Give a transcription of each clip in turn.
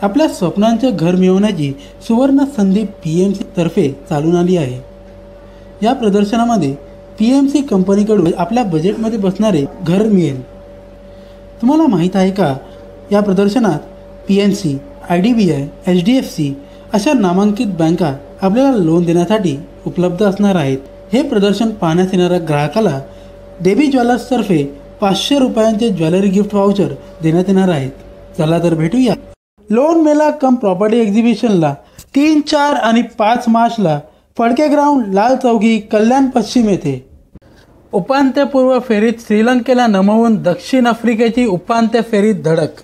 आपल्या स्वप्नांचे घर मिळवण्याची सुवर्ण संधी PMC तर्फे चालून आली आहे। या प्रदर्शनामध्ये PMC कंपनीकडून आपल्या बजेटमध्ये बसणारे घर मिळेल। तुम्हाला माहीत आहे का, या प्रदर्शनात PNC, IDBI, HDFC अशा नामांकित बँका आपल्याला लोन देण्यासाठी उपलब्ध असणार आहेत। हे प्रदर्शन पाहण्यास येणाऱ्या ग्राहकाला देवी ज्वेलर्सतर्फे 500 रुपयांचे ज्वेलरी गिफ्ट वाउचर देण्यात येणार आहेत। चला तर भेटूया। लोन मेला कम प्रॉपर्टी एक्झिबिशनला 3, 4 आणि 5 मार्चला फडके ग्राउंड, लाल चौकी, कल्याण पश्चिम येथे उपांत्यपूर्व फेरीत श्रीलंकेला नमवून दक्षिण आफ्रिकेची उपांत्य फेरीत धडक।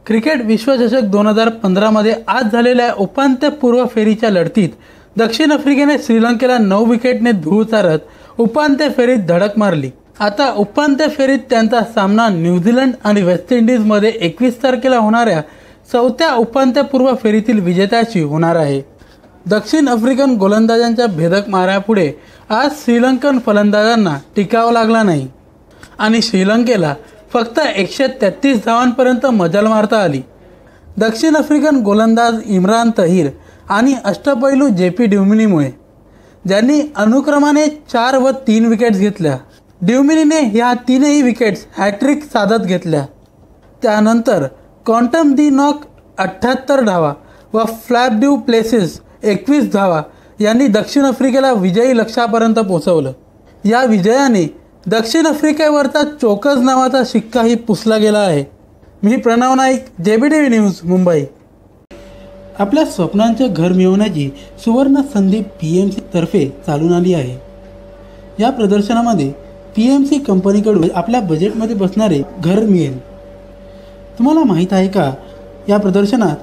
क्रिकेट विश्वचषक 2015 मध्ये आज झालेल्या उपांत्यपूर्व फेरीच्या लढतीत दक्षिण आफ्रिकेने श्रीलंकेला 9 विकेटने धूळ चारत उपांत्य फेरीत धडक मारली। आता उपांत्य फेरीत त्यांचा सामना न्यूझीलंड आणि वेस्ट इंडिजमध्ये 21 तारखेला होणाऱ्या 4थ्या उपांत्यपूर्व फेरीतील विजेत्याशी होणार आहे। दक्षिण आफ्रिकन गोलंदाजांच्या भेदक माऱ्यापुढे आज श्रीलंकन फलंदाजांना टिकावं लागला नाही आणि श्रीलंकेला फक्त 133 धावांपर्यंत मजल मारता आली। दक्षिण आफ्रिकन गोलंदाज इम्रान तहीर आणि अष्टपैलू JP ड्युमिनीमुळे, ज्यांनी अनुक्रमाने 4 व 3 विकेट्स घेतल्या। ड्युमिनीने ह्या 3ही विकेट्स हॅट्रिक साधत घेतल्या। त्यानंतर क्वांटम डी नॉक 78 धावा व फ्लॅप ड्यू प्लेसिस 21 धावा यांनी दक्षिण आफ्रिकेला विजयी लक्ष्यापर्यंत पोहोचवलं। या विजयाने दक्षिण आफ्रिकेवरचा चोकस नावाचा शिक्काही पुसला गेला आहे। मी प्रणव नाईक, JBTV न्यूज, मुंबई। आपल्या स्वप्नांचे घर मिळवण्याची सुवर्ण संधी PMC तर्फे चालून आली आहे। या प्रदर्शनामध्ये PMC कंपनीकडून आपल्या बजेटमध्ये बसणारे घर मिळेल। तुम्हाला माहीत आहे का, या प्रदर्शनात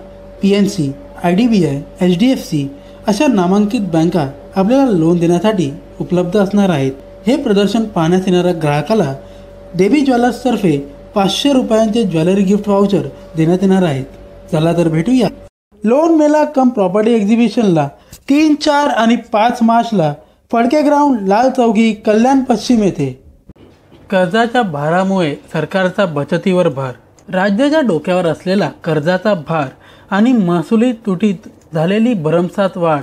PNC, IDBI, HDFC अशा नामांकित बँका आपल्याला लोन देण्यासाठी उपलब्ध असणार आहेत। हे प्रदर्शन पाहण्यास येणाऱ्या ग्राहकाला देवी ज्वेलर्सतर्फे 500 रुपयांचे ज्वेलरी गिफ्ट वाउचर देण्यात येणार आहेत। चला तर भेटूया। लोन मेला कम प्रॉपर्टी एक्झिबिशनला 3, 4 आणि 5 मार्चला फडके ग्राउंड, लाल चौकी, कल्याण पश्चिम येथे कर्जाच्या भारामुळे सरकारचा बचतीवर भार। राज्याच्या डोक्यावर असलेला कर्जाचा भार आणि महसुली तुटीत झालेली भरमसाठ वाढ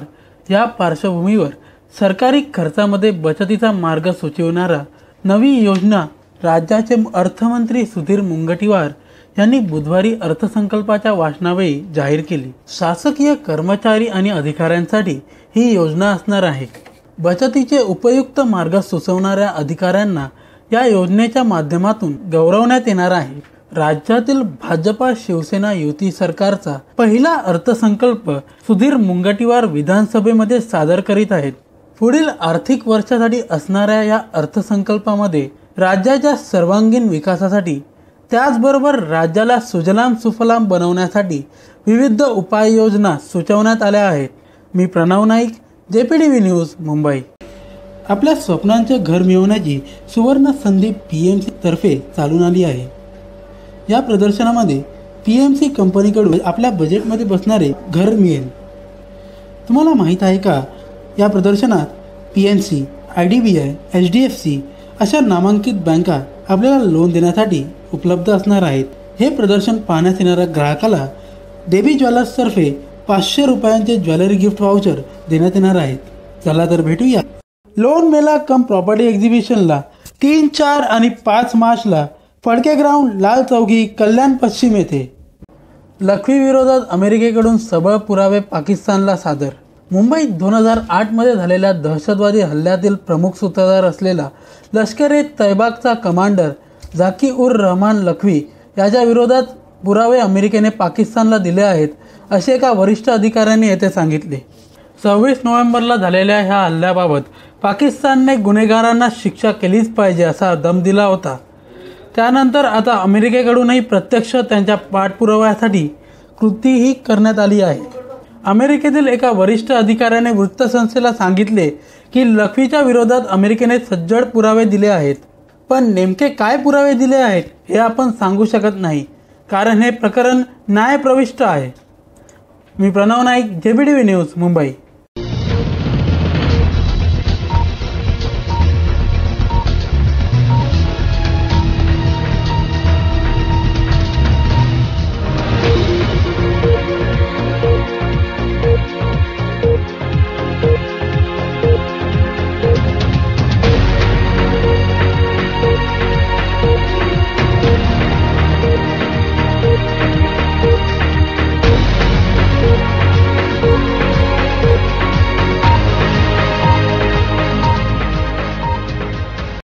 या पार्श्वभूमीवर सरकारी खर्चामध्ये बचतीचा मार्ग सुचविणारा नवी योजना राज्याचे अर्थमंत्री सुधीर मुनगंटीवार यांनी बुधवारी अर्थसंकल्पाच्या वाचनावेळी जाहीर केली। शासकीय कर्मचारी आणि अधिकाऱ्यांसाठी ही योजना असणार आहे। बचतीचे उपयुक्त मार्ग सुचवणाऱ्या अधिकाऱ्यांना या योजनेच्या माध्यमातून गौरवण्यात येणार आहे। राज्यातील भाजपा शिवसेना युती सरकारचा पहिला अर्थसंकल्प सुधीर मुनगंटीवार विधानसभेमध्ये सादर करीत आहेत। पुढील आर्थिक वर्षासाठी असणाऱ्या या अर्थसंकल्पामध्ये राज्याच्या सर्वांगीण विकासासाठी, त्याचबरोबर राज्याला सुजलाम सुफलाम बनवण्यासाठी विविध उपाययोजना सुचवण्यात आल्या आहेत। मी प्रणव नाईक, JBTV न्यूज, मुंबई। आपल्या स्वप्नांचे घर मिळवण्याची सुवर्ण संधी PMC तर्फे चालून आली आहे। या प्रदर्शनामध्ये PMC कंपनीकडून आपल्या बजेटमध्ये बसणारे घर मिळेल। तुम्हाला माहीत आहे का, या प्रदर्शनात PNC, IDBI, HDFC अशा नामांकित बँका आपल्याला लोन देण्यासाठी उपलब्ध असणार आहेत। हे प्रदर्शन पाहण्यास येणाऱ्या ग्राहकाला देवी ज्वेलर्सतर्फे 500 रुपयांचे ज्वेलरी गिफ्ट वाउचर देण्यात येणार आहेत। चला तर भेटूया। लोन मेला कम प्रॉपर्टी एक्झिबिशनला 3, 4 आणि 5 मार्चला फडके ग्राउंड, लाल चौकी, कल्याण पश्चिम येथे लखवी विरोधात अमेरिकेकडून सबळ पुरावे पाकिस्तानला सादर। मुंबईत 2008 मध्ये झालेल्या दहशतवादी हल्ल्यातील प्रमुख सूत्रधार असलेला लष्कर-ए-तैयबाचा कमांडर झाकी-उर-रहमान लखवी याच्या विरोधात पुरावे अमेरिकेने पाकिस्तानला दिले आहेत, असे एका वरिष्ठ अधिकाऱ्याने येथे सांगितले। 26 नोव्हेंबरला झालेल्या ह्या हल्ल्याबाबत पाकिस्तानने गुन्हेगारांना शिक्षा केलीच पाहिजे असा दम दिला होता। त्यानंतर आता अमेरिकेकडूनही प्रत्यक्ष त्यांच्या पाठपुराव्यासाठी कृतीही करण्यात आली आहे। अमेरिकेतील एका वरिष्ठ अधिकाऱ्याने वृत्तसंस्थेला सांगितले की लखवीच्या विरोधात अमेरिकेने सज्जड पुरावे दिले आहेत, पण नेमके काय पुरावे दिले आहेत हे आपण सांगू शकत नाही, कारण हे प्रकरण न्यायप्रविष्ट आहे। मी प्रणव नाईक, JBTV न्यूज, मुंबई।